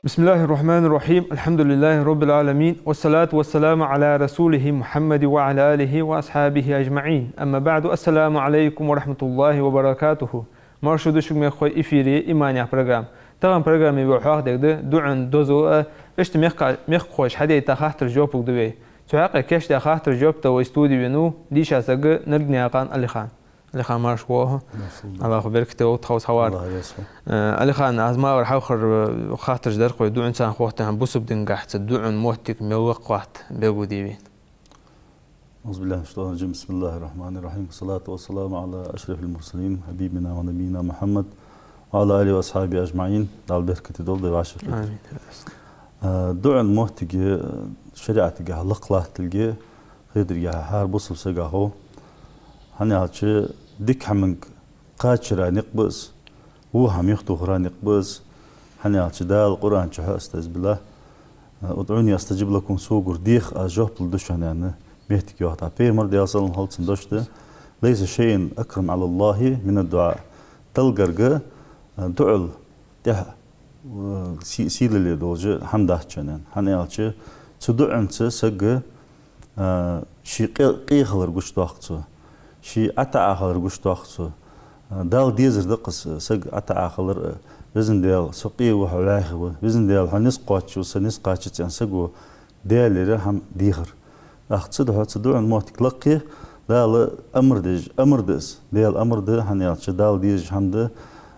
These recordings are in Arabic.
Bismillahirrahmanirrahim. Elhamdülillahi Rabbil alemin. Ve salatu ve selamu ala Resulihi Muhammed ve ala alihi ve ashabihi ecma'in. Amma ba'du. Assalamu alaikum ve rahmatullahi ve barakatuhu. Marşudu şükme khoy ifiri imaniya program. Tağın programı ve huaq degdi. Du'un dozu işte mekh khoş hadeyta khahtır jopuk dve. Tuhaqa keş da khahtır jopta ve studio nu disha sagı nirgniyaqan Ali Khan. Ali Khan marşuhu. Allah خبرك تو تخوص حوار. Ali Khan azma ve hawkhir khahtır jdar khoy du'un san khohtan busub din qaht du'un muhtik mewqat begudi. Euzubillahimineşşeytanirracim. Bismillahirrahmanirrahim. Salatu ve selamu ala eşrefil murselin habibina ve nebiyina Muhammed ve ala alihi ve ashabi ecmaîn. Dal berketi doldu ve aşık. Amin. Du'un muhtik şeriatı laqlahtilge khidrige har busub sagaho. Hani açı dik hamın qaçra niqbız و هم يخطو خران يقبز حني اعتدال القرآن شحا استاذ بالله ادعوني استجب لكم سوق ديخ اجوب لدش يعني مهتك يوحد عبيه مرضي اصلا هالتن دشته ليس شيء اكرم على الله من الدعاء تلقرق دعل ده سيل اللي دوجه حمد احجنان حني اعتي تدعن سسق شي قيخلر قشت وقته شي اتا اخر قشت وقته دال ديزر دقس سق عتا آخر بزن ديال سقي وحلاخه بزن ديال حنس قاتش وسنس قاتش يعني سقو ديال رحم ديخر أختصد هتصدو عن موتك لقي دال أمر دس ديال أمر ده حنيات دال ديج حمد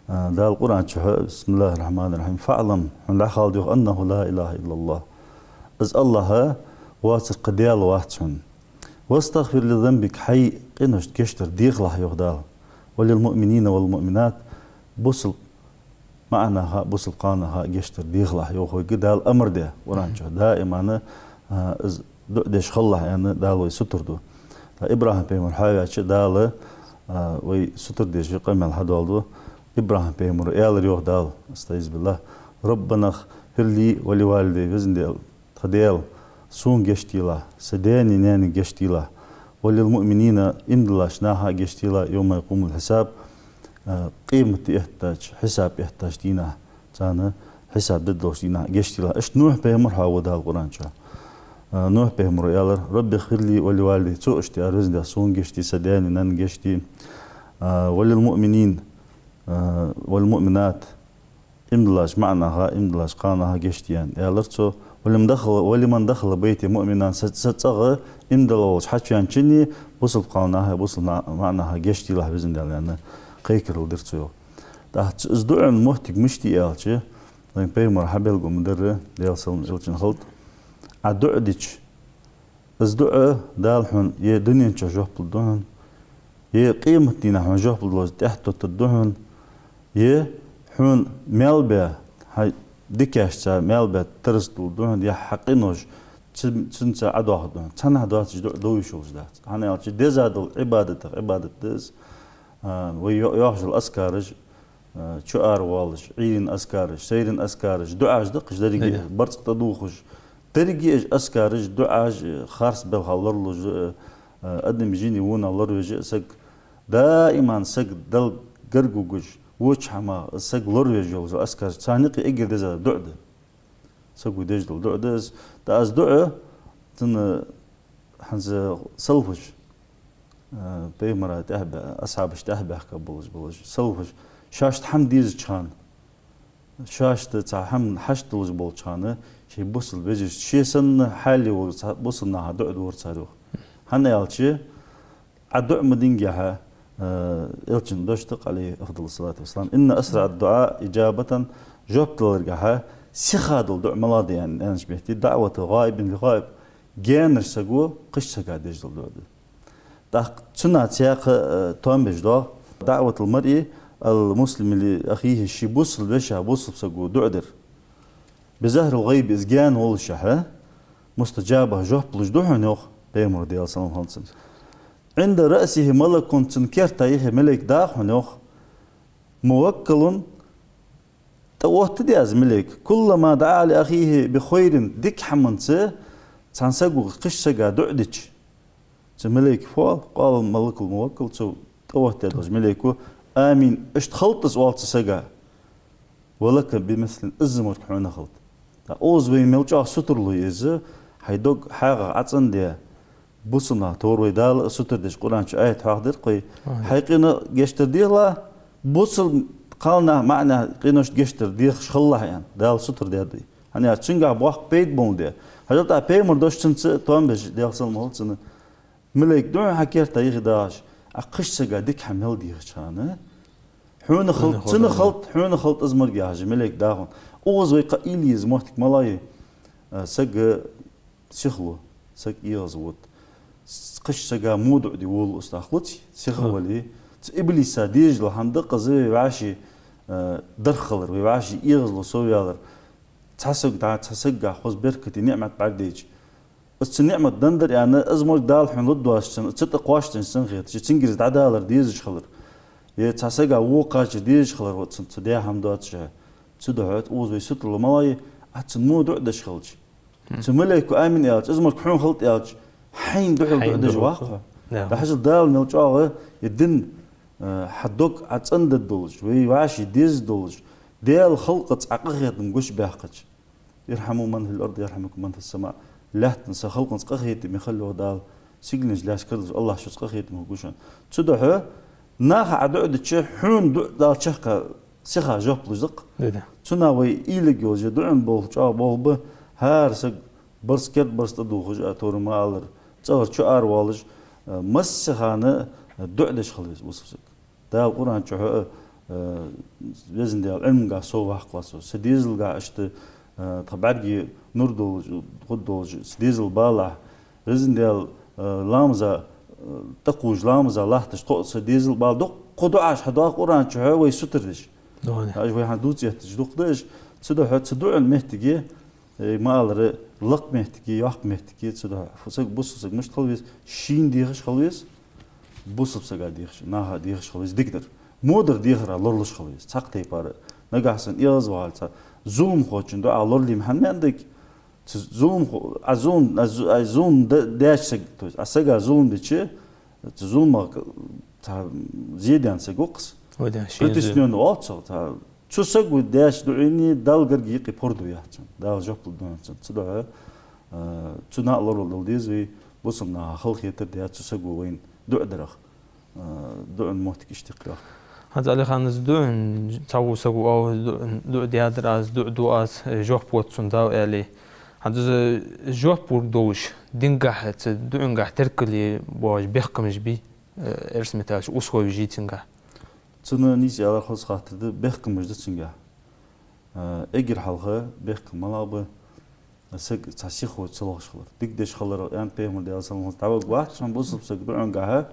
دال القرآن شحا بسم الله الرحمن الرحيم فاعلم لا خالد أنه لا إله إلا الله از الله واتق ديال واتشن واستغفر لذنبك حي قنش كشتر ديخ لح يغدال وللمؤمنين والمؤمنات بوصل معناها بوصل قانها جشتر ديخلح يوخوي قدال أمر ده ورانجو دائما أنا دش خلح يعني دالو يستردو إبراهيم بيمر حاجة شيء دال وي ستر ديش يقيم الحدوالدو إبراهيم بيمر يال ريوخ دال استعيذ بالله ربنا اغفر لي ولوالدي بزن ديال تخديل سون جشتيلا سداني ناني جشتيلا وللمؤمنين إمدلاش ناها جشتيلا يوم يقوم الحساب قيمة يحتاج حساب يحتاج دينا تانا حساب ددوش دينا جشتيلا اش نوح بيمر هاودا القرآن شا نوح بيمر يالر ربي اغفر لي ولوالدي تو اشتي ارزن دا سون جشتي سداني نان جشتي وللمؤمنين والمؤمنات إمدلاش معناها إمدلاش قانها جشتيان يالر تو ولمن دخل بيتي مؤمنا ستغى إمدلوش حتى ينشني وصل قانها وصل معناها جشتي له بزن دال يعني قيكر ودرتو تحت ازدوع المهتك مشتي يالشي لين بي مرحبا لكم مدر ديال سلم يلشن خلط عدوع ديش ازدوع دال حن يه دنيا نشجوه بالدهن يه قيمة دينا حن جوه بالدوز تحت الدهن يه حن ملبا هاي ديكاشتا ملبا ترستو دهن يه حقينوش تنسى عدوه دهن تنا عدوه تجدو دويشوز دات هنا يالشي ديزادل عبادة ديز ويوحش الأسكارج شعار والش عين أسكارج سيرين أسكارج دعاج دقش درجي برص تدوخش درجي أسكارج دعاج خارس بالخالرلوج أدم جيني ونا لروج سق دائما سق دل قرقوج وش حما سق لروج جوز أسكارج ثانيقي إجر دزا دعد سق ودجل دعدز تاز دعاء تن حنز سلفش بيمرة تهبه أصحابش تهبه كبولج سلفش شاشت حم ديز كان شاشت تاعهم حشت لج بول كانه شي بوصل بيجي شي سن حالي وصلنا هدوء دور صاروخ هنا يالشي عدوء مدينجها يلشن دوشتق عليه أفضل الصلاة والسلام إن أسرع الدعاء إجابة جوبت لرجعها سخاد الدعاء ملاضي يعني أنا شبهتي دعوة غائب لغائب جانر سجوا قش سجاد يجدل دعاء تسنة سياق توم بجدا دعوة المرء المسلم لأخيه الشي بوصل بشها بوصل سجوا دعدر بزهر الغيب إزجان والشحة مستجابة جوب لجدوه نوخ بيمر ديال صلى الله عليه وسلم عند رأسه ملك تنكر تايه ملك داخ نوخ موكل توهت دياز ملك كلما دعا لأخيه بخير ديك حمنسه تنسقو قشة دعدش ملك فوال قال الملك الموكل توهت دياز ملكو آمين اشتخلطس والت سقا ولكن بمثل الزمر كحونا خلط اوز وين ملجا سترلو يز هيدوق حاجة عطن ديا بوصنا توروي دال ستر ديش قرآن شو آية حاضر قوي حقيقة جشتر ديلا بوصل قالنا معنا قينوش جشتر ديخ شخلها يعني دال ستر دي هني تشنجا بواق بيت بون دي هجلتا بي مردوش تنس توان بج ديال سلمول سنة ملك دون حكير تاريخ داش أقش سجا ديك حمل ديخ شانه حون خلط سنة خلط حون خلط أزمر جاهج ملك داهون أوز ويقا إليز محتك ملاي سج سخلو سج يازود قش سجا مودع دي وول استخلطي سخولي إبليس ديج لحندق زي وعشي درخلر وعشي يغزلو سويالر تحسق خوز بركتي نعمة بعديج بس نعمة دندر يعني أزمر دال حين لدواشتن تتقواشتن سنخيت تنجز دالر ديج خلر يتحسق وقاش ديج خلر وتديا حمدات جه تدعت أوز ويسطر الملاي أتنمو دعدش خلج تملك آمن يالج أزمر كحون خلط يالج حين دعدش واقع بحاجة دال نوجعه يدن حدوك عتند الدولج ويعاشي ديز دولج ديال خلقت عقيت مقش باحقج يرحموا من في الأرض يرحمكم من في السماء لا تنسى خلقت قخيت مخلوا دال سجلنج لاش كرز الله شو قخيت مقوشان تدعه ناخ عدعد تشح حون دال شخ سخا جوب لزق تناوي إيلك يوجد دعن بول جا بول به هار سج برسكت برست دوخج أتور مالر تصور شو أروالج مسخانة دعدش خليس بوصفك دا القرآن شو بيزن ديال علم قا سو واحقلاسو سديزل قا اشت طبعاً نردو خدو سديزل بالع بيزن ديال لامزا تقوج لامزا لاحتش تقو سديزل بال دق قدو عاش حدو القرآن شو وي ستردش هاج وي حدوت يحتج دقدش سدو حد سدو المهتجي مالر لق مهتجي يحق مهتجي سدو فسق بوصفك مش خليس شين ديخش خليس بوصف سجا ديخش ناها ديخش خليس ديكدر مودر ديخرا لورلش خليس تاقتي بار نجاحسن إياز والتا زوم خوتشن دو لورلي محن عندك زوم زوم داش سج توز أسجا زوم ديشة زوم تا زيادة سجوقس وده شيء بتسنون والتا تا شو سجوا داش دعيني دال قرقي قبردو يحتم دال جبل دون تدعى تنا لورل ديزوي بوصمنا خلق يتردي شو سجوا وين دعدرخ دعن موتك اشتقاق هذا اللي خانز دعن تاو سجوا أو دع ديادر از دو از جوه بوتسون داو اللي هذا جوه بوردوش دينجح دعن جح تركلي باج بيحكمش بي ارسمتاش أسوأ جيتنجح تنا نيجي على خلص خاطر ده بيحكمش ده تنجح اجر حلقة بيحكم ملابه سج تسيخ وتصلح شغله دقدش خلره يعني بيهم ده أصلا تعود واحد عشان بوصل بسج دعن جها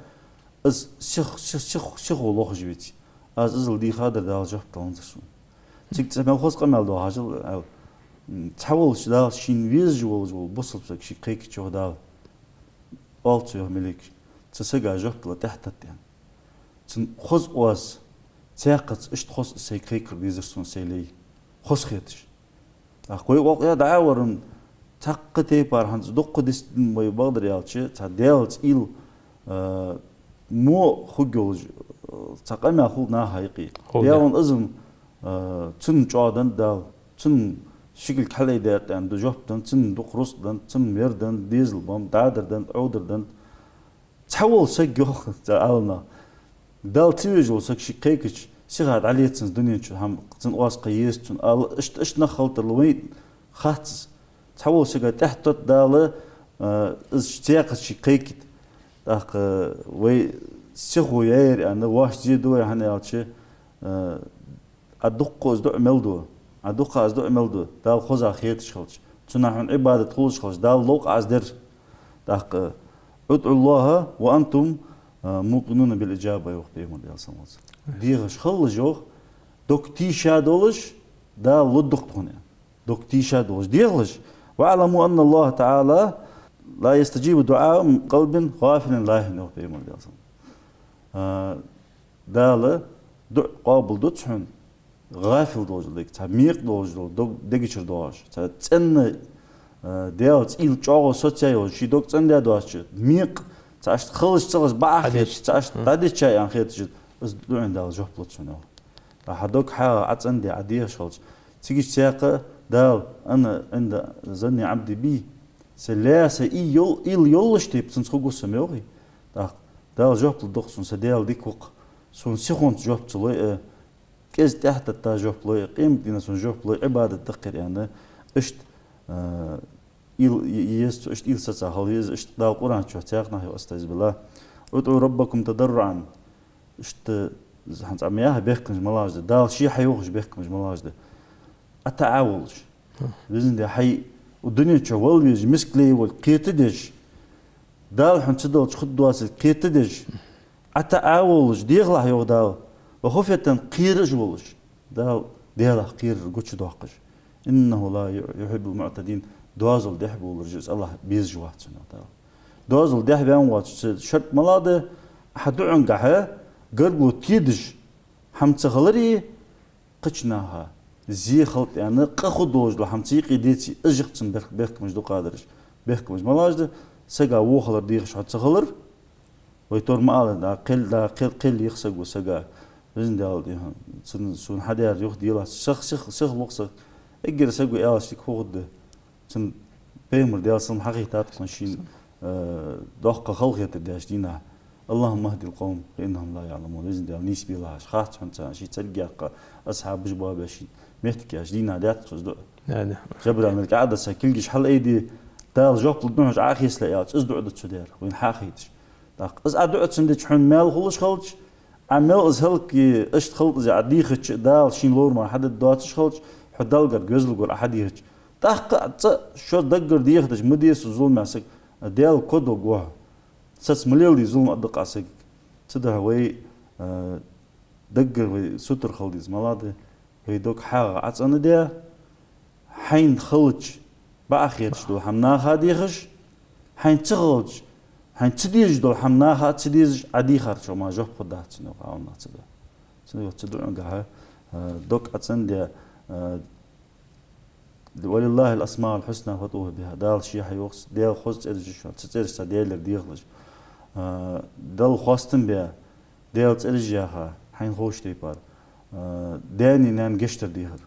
از سيخ والله جبتي از ازل دي خادر ده جاب تلانتسون تيجي تسمع خلص قمل ده هاجل تحول شدال شين فيزوال جول بوصل بسج شي قيك شو ده بالتو ملك تسجع جاب تحت يعني تن خز واز تاقت اشت خز سيكريكر ديزرسون سيلي خز خيتش أخوي وقيا دعورن تقتي بارهنز دق دست ما يبادر يالشي تعديلت إل مو خجوج تقام أخو ناهيقي ياون أزم تن جادن دال تن شكل كله دات عند جوبتن تن دقرص دن تن ميردن ديزل بام دادر دن عودر دن تحول سجوا تعالنا دال تيجو سكشي كيكش سيغاد عليه تن دنيا شو هم تن واس قيس تن إيش نخلط الوين خاتس تحول سجى تحت دال اشتياق شي كيكت داق وي سيغو يير أنا واش جدو يعني هالشي أدق أزدع ملدو أدق أزدع ملدو دال خوزا خيت شخلش تنحن عبادة خلش خلش دال لوق أزدر داق ادعوا الله وأنتم موقنون بالإجابة يوقتهم الله سبحانه ديغش خل جوخ دوك تيشا دولش دا لدق هنا دوك تيشا دولش ديغلش واعلموا أن الله تعالى لا يستجيب دعاء من قلب غافل لا يوقتهم الله سبحانه دال دو قابل دو تحن غافل دوجلك تا ميق دوجل دو دگيچر دوش تا تن ديالت إل جاو سوتيو شي دوك تن دوش ميق تاش خلص تلص باخش تاش تادي شيء عن خير بس دو عند الجوب لطشنو هذوك حاجة عندي عادية شغلش تيجي تساق دال أنا عند زني عبدي بي سلاس إيل يولش تيب سنسخو سميوغي دال جوب لدخسون سدال ديك وق سون سيخون جوب تلوي كيز تحت تا جوب لوي قيمة دينا سون جوب لوي عبادة دقر يعني اشت إيل يست اشت إيل ستا هل يز اشت دال قرآن شو تاقنا هي أستاذ بالله ادعوا ربكم تضرعا اشت هانت عمياها بيحكمش ملاجده دال شي حيوخش بيحكمش ملاجده أتعاولش بإذن ده حي والدنيا تشوال بيج مسكلي والقيتدش دال حنتدل تخد دواسل قيتدش أتعاولش ديغلا هيو دال وخوفية قيرج ولش دال ديلا قير قوتش دوقش إنه لا يحب المعتدين دوازل دحب ولرجس الله بيز جوات سنة دال دوازل دحب وات شرط ملاده حدو عنقها قربو تيدج حمتغلري قچناها زي خلط يعني قخد دوج لحمتيقي ديتي اجقتن بيحكمش دو قادرش بيحكمش ملاجده سقا وخلر ديغش حتغلر ويتور مال دا قل يخسق وسقا بزن دال دي سون حديار يخ ديلا سخ وقص اجر سقو ياش تكود سن بيمر ديال سن حقيقات شين دوق خلقيت داش دينا اللهم اهدي القوم فإنهم لا يعلمون بزن دال نسبي لهاش خاط حنتا شي تلقى اصحاب جباب شي مهتكاش دينا دات خزدو جبر من القعده سكلجش حل ايدي دال جوب لدنوج عاخيس لايات ازدو عدت سدير وين حاخيتش داق از ادعت سندج حن مال خلص خلص عمل از هلكي اشت خلط زي عديخ دال شين لور ما حد دواتش خلص حدالقر جوزلقر احد يهج داق شو دقر ديخدش مديس ظلم ماسك ديال كودو جوه سس مليل دي ظلم ادق اسك تده وي دقر وي ستر خلديز ملاده ويدوك حاجة عطسنا ده حين خلج بأخيرش دول حمناها ديخش حين تغلج حين تديج دول حمناها تديج عدي خارج وما جوب خدها تنو قاونا تدا تدو عنقها دوك عطسنا ده ولله الأسماء الحسنى فطوه بها دال شي حيوخس ديال خوز ترجشون تترجش ديال ديخلج دال خواستن بها ديال ترجيها حين خوش تيبار داني نان قشتر ديهر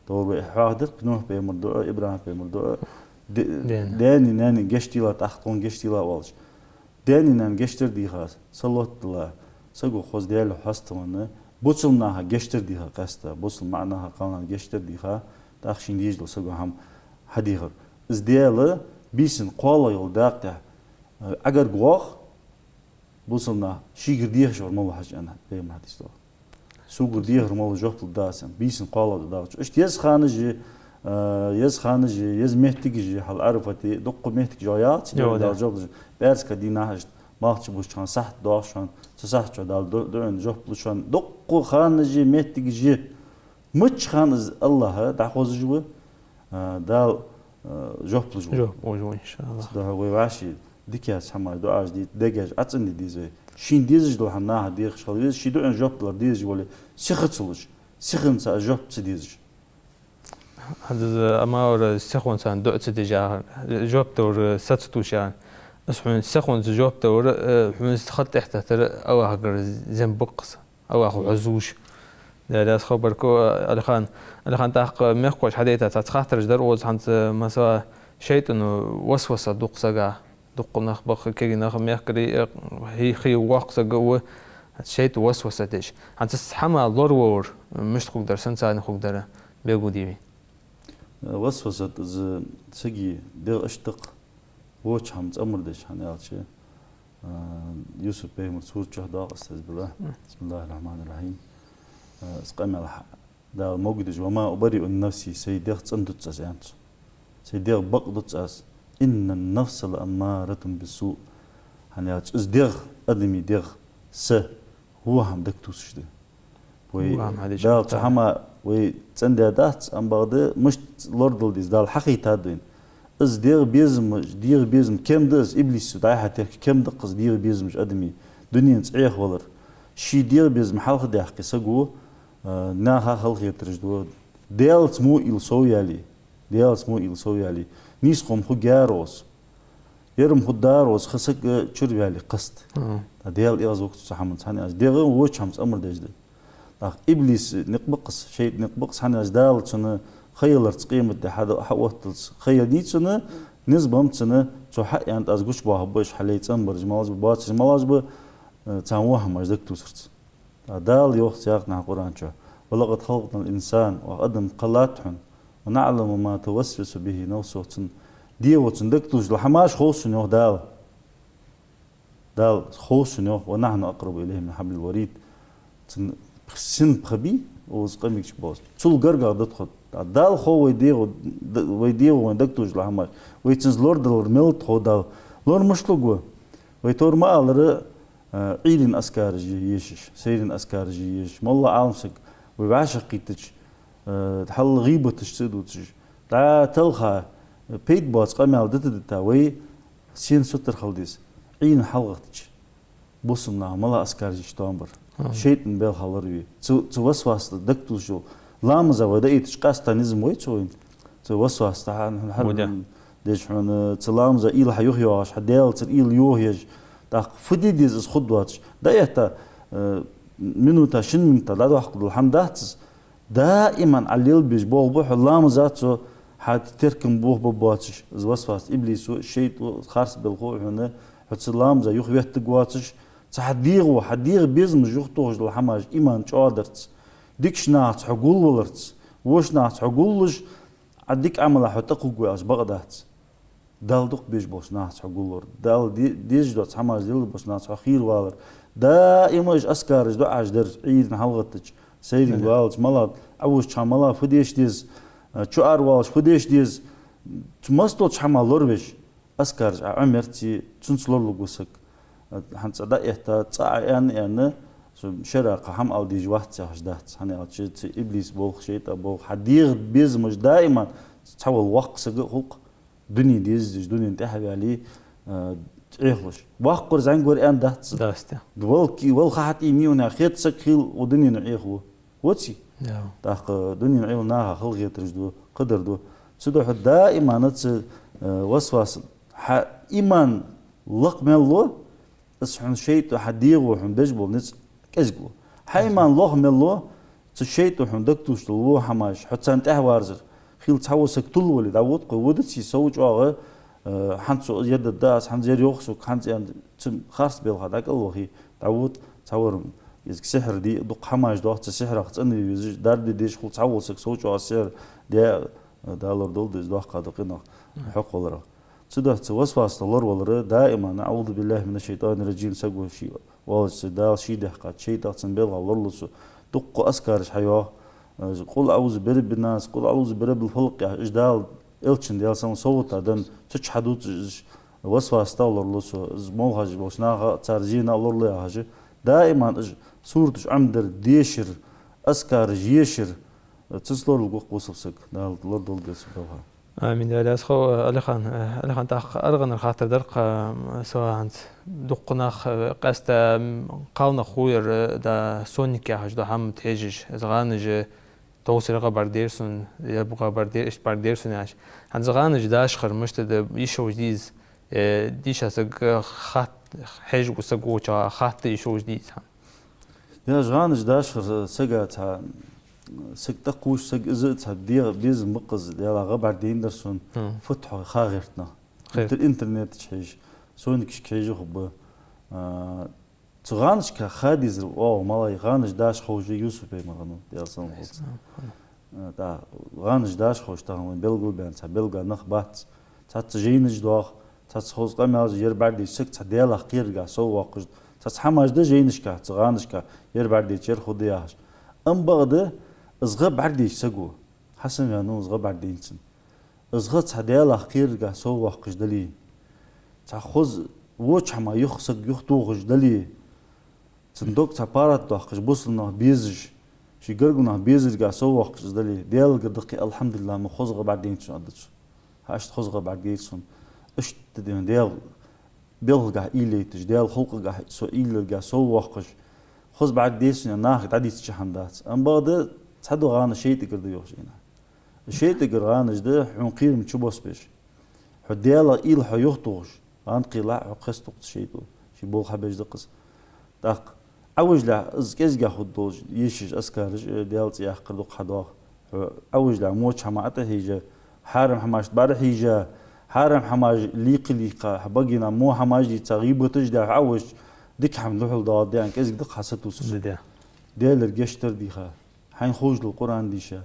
طور حاضر نوح بيمردوع إبراهيم بيمردوع داني نان قشتي لا تحتون قشتي لا والش داني نان قشتر ديهاس صلوات الله سقو خوز ديالو حستمنا بوصلناها قشتر ديها قستا بوصل معناها قانا قشتر ديها تاخشين ديجلو سقو هم حديهر از ديالا بيسن قوالا يول داقته اگر قواخ بوصلنا شيقر ديهش ورمالو حاج انا بيم حديث دو سوق ديهر مال جوب الداسن بيسن قالا داقش اش يز خانجي يز مهتجي حال عرفتي دق مهتج جايات دال جوب بارس كديناش ماخش بوشان صح داشان صح دال دون جوب بوشان دق خانجي مهتجي مش خانز الله دعوز جو دال جوب جو ان شاء الله ده هو واشي ديكاس حما دعاج دي دجاج اتندي ديزي شين ديزج دو حنا ديخ شال شي دو ان جوب دار ديزج ولا سختصلش سخنسا جوب تديزج هذا أمر سخون سان دعت دجاه جوب دور ستوشان اسمه سخون جوب دور من خط تحت أو هجر زنبقص أو أخو عزوش لا خبركو الخان تحق مخوش حديثة تخاطر جدار وز هانت مسا شيء إنه وسوسة دق سجا دق نخبخ كي نخ ميخكري هي خي واقصة جوا شيء وسوسة دش هانت حما ضرور مش تقدر درسن سان تقدر بيجودي وسوسة ز سجي ده اشتق وش هم تأمر دش هنيالش يوسف بيه مرسول شهدا أستاذ بالله بسم الله الرحمن الرحيم اسقام على دا موجود وما أبرئ النفس سيدير تصندت أسيانت سيدير بقدت أس إن النفس لأمارة بالسوء هنيالش إزدير أدمي دير س هو هم دكتوس ده وي دا تحما وي تصندي دات أم بعد مش لوردل ديز دا الحقيقة دين از دير بيزم كم دز إبليس داي حتى كم دقز دير بيزم أدمي دنيا تعيخ ولر شي دير بيز محل خدي حقي سجو ناها خلق يترجدو ديالت مو إلسويالي ديالت مو إلسويالي نيس قوم خو جاروس يرم خو داروس خسك تشربيالي قست ديال إياز وقت صحمن ثاني أز ديال وش همس أمر دجده إبليس نقبقس شيء نقبقس حنا أز دال سنة خيال قيمة ده هذا حوتلس خيال دي سنة نسبة سنة صح يعني أز قش باه بش حليت أمر جماز بباطش جماز ب تاوهم أجدك توسرت دال يوخ سياقنا القرآن شو ولقد خلقنا الإنسان وقدم قلاتهم ونعلم ما توسوس به نفسه دي وتندك توج لحماش خوش نيوه دال خوش نيوه ونحن أقرب إليه من حبل الوريد سن بخبي وزقميك شباز تول قرقا دتخد دال خو ويديو وندك توج لحماش ويتنز لورد ملت خو دال لور مشلقوا ويتور ما ألر عيدين أسكارجي يشش سيرين أسكارجي يش مالله عالمسك ويبعشق قيتش تحل غيبة تشتدو تش تا تلخا بيت باس قمال دتا وي سين ستر خلديس عين حلقتش بوسنا مالله أسكارجي شتامبر شيطن بيل خلروي توسواس دكتو شو لامزا ودايتش قاستانيزم ويتشوين توسواس تاع حد ديش حن تلامزا إيل حيوهياش حديل تر إيل يوهيج تاق فديديز از خدواتش دايتا منوتا شن منتا دادو حق الحمداتس دائما عليل بيش بوه بوح لامزاتو حد تركم بوه ببواتش از وسواس إبليس شيط خارس بالخوع هنا حتى لامزا يوهيت تقواتش تحديغو حديغ بيزم جوختوش الحماج إيمان شادرت ديكش ناعت حقول ولرت وش ناعت حقولش عديك عمل حتقو قواش بغدات دال دوق بيش باش ناعت حقول دال ديج دوت حماج ديل باش ناعت حخير والر دائما إيش أسكارج دو عجدر عيد محلغتش سيدين والش ملاد عوش شاملا فديش ديز شعار والش فديش ديز تمستوش حمال لوربش أسكارج عمرتي تنسلور لغوسك حنت دا إحتا تعيان يعني شرق هم أو ديج واحد سهجدات هني أو شيء إبليس بوخ شيء تبوخ حديغ بيز مش دائما تحول وقت سجق دنيا ديز دنيا انتحب عليه تعيخلش واقر زنقور أن دهت داسته والكي والخاتي ميونا خيط سكيل ودنيا نعيخو وتشي تاخ دنيا نعيخو ناها خلق يترجدو قدر دو سدوح دائما نت وسواس إيمان لقملو اسحن شيء حديغ وحن بجبل نت كزجو حيمان لغ ملو تشيت وحن دكتوش لو حماش حتى انت وارزر خيل تحوسك طول ولي داود قودت سي سوج اغه حنسو يد الداس حن زير يوخسك حن يعني خاص بيل هذاك الله داود تصور يزك سحر دي دق حماش دوت سحر خصني دار ديش خل تحوسك سوج اسير دي دالر دول دز دوق قادقنا حق ولا سدح وسواس الله ولا دائما نعوذ بالله من الشيطان الرجيم سقوا شيء والله دال شيء دحقات شيء تحسن بيل الله دق أسكارش حيوه قل أعوذ برب الناس قل أعوذ برب الفلق إجدال إلشن ديال سام صوت عدن تش حدود وسواس تاول الله زمول هاج بوشناها ترجين الله هاج دائما صورتش عمدر ديشر أسكار يشر تسلور الوق وصفسك دال الله دول دس بوها آمين يا الله خو ألخان تأخ أرغن الخاطر درق سواء عند دقنا قست قالنا خوير دا سونيك يا حج دا هم تهجج زغانج توصل قبر ديرسون يبغى بردير إيش برديرسون ياش عند زغانج داش خرمشت دا يشوج ديز ديش هسق خات حج وسقو تا خات يشوج ديز يا زغانج داش خر سقات سك تقوش سك إزت هديه بيز مقز ديال غبر ديندرسون فتحوا خاغرتنا الإنترنت تشيج سونيك شكيج خب تغانش كخاديز أو مالاي غانش داش خوجي يوسف بي مغنو ديال سلام خلص دا غانش داش خوش تاهم بلغو بين بلغا نخبات تجينج دوخ تخوز قماز يربردي سك تديال خيرغا سو واقج تحماج دا جينش كا تغانش كا يربردي تشير خدياش ام بغده ازغى بعدي سقو حسن يانو ازغى بعدي انسن ازغى تديال خيرغا سو واقج دلي تخوز وچ ما يخسق يختوغج دلي صندوق تبارات دوخج بوسلنا بيزج شي غرغنا بيزج سو واقج دلي ديال قدقي الحمد لله مخوزغ بعدين شو ادتش هاش تخوزغ بعدين سن اش ديال بيلغا إليتج ديال خلقغا سو إلغا سو واقج خذ بعد ديسنا ناخد عديس شحندات أم بعد تحدو غانا شيء تقدر يوجينا الشيء تقدر غانا جده حنقير متشبوس بيش حديلا إيل حيوختوش غان قيلا حقستو شيء تو شي بول حبيج دقس داق أوج لا إز جا خدوج يشيش أسكارج ديالت يحقر دق حدوق أوج لا موش حماته هيجا حارم حماش بارح هيجا حارم حماج ليقا حبقينا مو حماج تغيب تجدا عوج ديك حمد لحول داد يعني كيز دق حسيتوس ديال الجشتر ديخا حين خوج للقرآن ديشا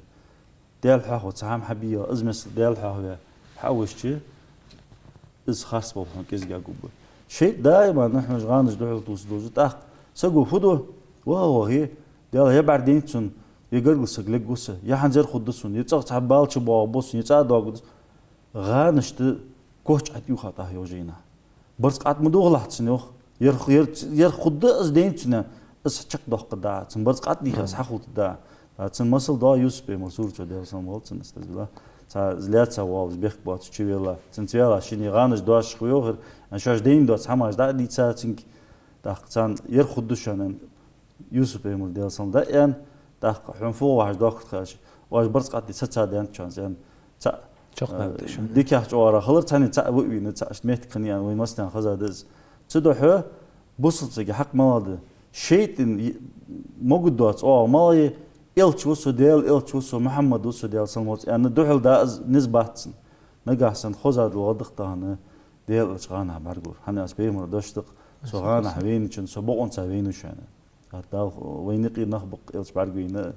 ديال حاخو تسام حبيه ازمس ديال حاخو حوشتي إز خاص بوفن كيز جا قبل شيء دائما نحن جغانج لحول توصلوج تاخ سقو فدو وهو هي ديال هي بعدين تون يقرق سقلق قصة يا حنزر خدسون يتصق تعبال شباب بوس يتصاد وقت غانشت كوش عتيو خطاه يوجينا برس قات مدوغ لحتسنوخ ير خد از دينتنا اس تشق دوخ قدا تن برس قات دي خاص حخوت دا تن مسل دا يوسف مسور تو ديال سمول تن استزلا تا زلات سوال بيخ بات تشيلا تن تيلا شيني غانش دواش خويوغر انشاش دين دوت حماش دا دي تاتنك دا تن ير خد شانن يوسف مول ديال سم دا يعني دا حنفو واحد دوخ خاش واش برس قات دي ستا دان تشانزن تا ديك يحجورا خلر تاني تا وين تا اشميت قنيان وين مستن خزادز تدوح بوصلتك حق مالد شيطان موجود دوت مالي إلتشوسو ديال إلتشوسو محمد وسو ديال سلموت يعني دوحل دا نسباتن نجاحسن خزاد الوضخ تاعنا ديال اشغانا برجور حنا اسبيمر دوشتق سوغانا حوينشن سبقون سوينوش انا حتى وينقي نخبق إلتش برجوينا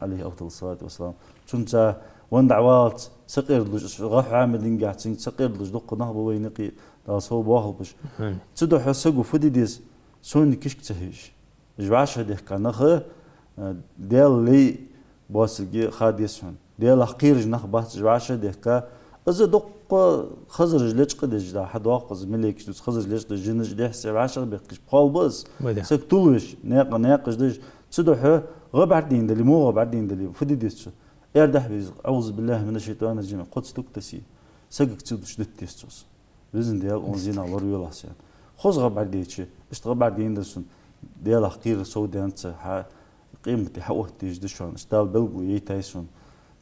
عليه أفضل الصلاة والسلام تنتا وان دعوات سقير لج غاح عامل دينجاتين سقير لج دق نهب وينقي دا صوب واخل بش تدو حسقو فديديز سوني كشك تهيش جواش هديك كنخ ديال لي باسلجي خاديسون ديال حقيرج نخ بات جواش هديك از دق خزرج ليش قدج دا حد واقز ملك دوس خزرج ليش جنج دي حساب 10 بقش بقال بس سكتولش ناقش دج تدو غبعدين دلي مو غبعدين دلي فديديز اردح بيز اعوذ بالله من الشيطان الرجيم قدس تكتسي سقك تدش دتيستوس بزن ديال اونزينا وريولاسيان خوز غبعديتشي اشتغل بعدين درسون ديال حقير سودانت قيمتي حوتي جدشون اشتغل بلغو يتايسون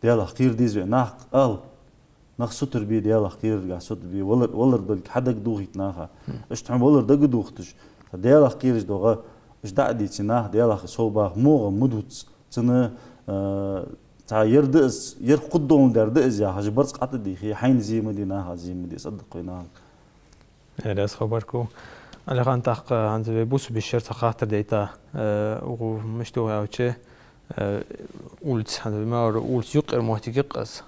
ديال حقير ديز ناق ال ناق ستر بي ديال حقير قاع ستر بي ولر دلك حدك دوغيت ناخا اشتعم ولر دق دوختش ديال حقير دوغا اش دعديتي ناخ ديال حق صوبا موغ مدوت تنا تا يردس يرقدون دردس يا حاج برص قط دي خي حين زي مدينه زي مدي صدقينا هذا خبركو على كان تحق عند بوس بالشر خاطر ديتا ومشتو هاوتشي قلت هذا ما قلت يقر محتققس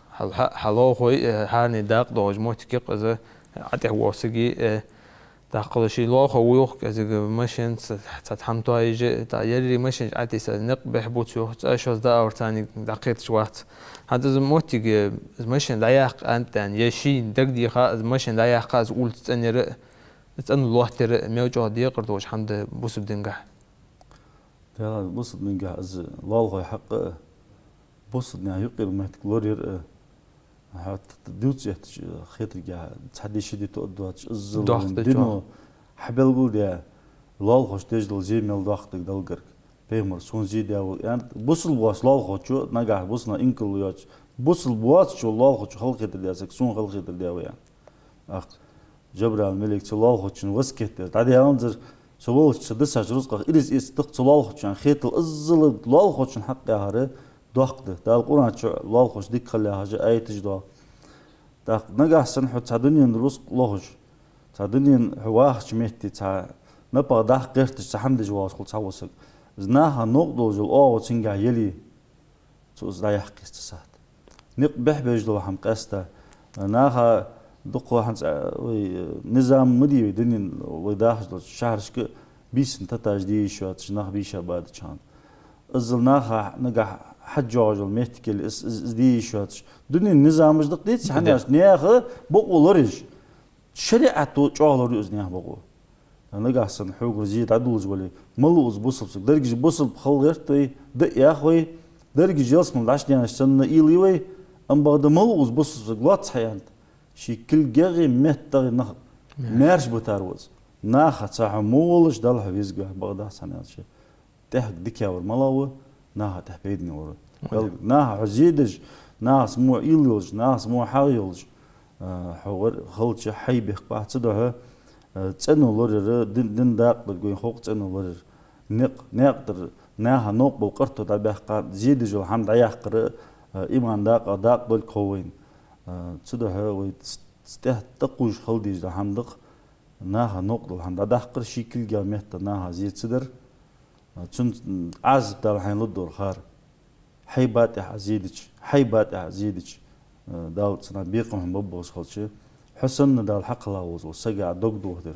حلو خوي هاني داق دوج محتققس عتي واسقي تاقل شي لو خويوخ كذا ماشين تتحمتو هيجي تا يري ماشين عتي سنق بحبوت شو اشوز دا اور ثاني دقيقه شوات هذا زموتي ماشين لا يق انت يشين دقدي خا ماشين لا يق از قلت تنر تن الله تر موجود يقر دوج حمد بوس بدنجح يا بوس بدنجح از والله حق بوس دنا يقر ما تكلورير حتى دوت خيط جا تحدي شدي تودوات الزلون دينو حبل قول يا لال خوش تجدل زي ميل ضغط دلقر بيمر سون زي داول يعني بوصل بواس لال خوشو نجح بوصنا إنكل ياج بوصل بواس شو لال خوش خلق يدري سكسون خلق يدري يعني أخ جبر الملك لال خوش وسكت تعدي أنظر سوول شدس هجرسق إليس استق لال خوش يعني خيط الزل لال خوش حق يهره ضغط ده القرآن شو الله خوش ديك خليها حاجة آية تجدا ده نجح سنحط تعدنين الرزق الله تعدنين هواه شميتي تع نبغى ده قرت تحمد جواز كل تعوسك زناها نقطة جو أو تنجح يلي توز لا يحكي استسات نقبح بيجلو حم قسته ناها دقوا حنس نظام مدي دنين وداخل الشهر شك بيس نتاج دي شو تجناه بيشة بعد كان أزلناها نجح حجاج المهتكل دي شوتش دنيا النظام مش دقيت حناش نياخ بقولرج شريعته جاهل رؤزنيها بقول أنا قاعد حوق رزيد عدوز ولا ملوز بوصل درجة بوصل خلغرتي دق يا أخوي درجة جلس من العشرين يعني سنة إيليوي أم بعد ملوز بوصل غلط حيان شي كل جري مهتر نخ مارش بتاروز ناخ صح مولش دل حبيز جه بعد سنة شيء تحك دكيا ورملاوة ناها تحبيدني ورا ناها حزيدج ناس مو إيلوج ناس مو حايلج حور خلش حي بخ بعتصدها تسنو لورر دن داق بالجوين خوق تسنو لورر نقدر ناها نوق بوقرتو دبخ زيدج الحمد يحقر إيمان داق بالكوين تصدها ويستهت تقوش خلديج الحمدق ناها نوق الحمد داقر شكل جامعة ناها زيد صدر تون عز دال حين لدور خار حيبات عزيدج حيبات عزيدج دال سنا بيقم هم ببوس خلشي حسن دال حق لاوز وسجع دوق دوهدر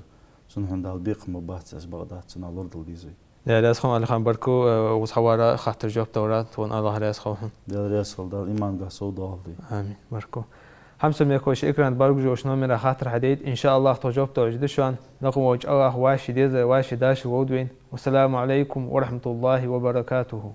سن هم دال بيقم ببات أس بغداد سنا لورد البيزي لا لا اسخون على خان بركو وصحوارا خاطر جوب دورات وان الله لا اسخون دال راسل دال إيمان قاسو دالدي آمين بركو حمسة ميكوش إكران بركو جوش نومي خاطر حديد إن شاء الله توجب توجد شوان نقوم وجه الله واشي ديزا واشي داش وودوين والسلام عليكم ورحمة الله وبركاته.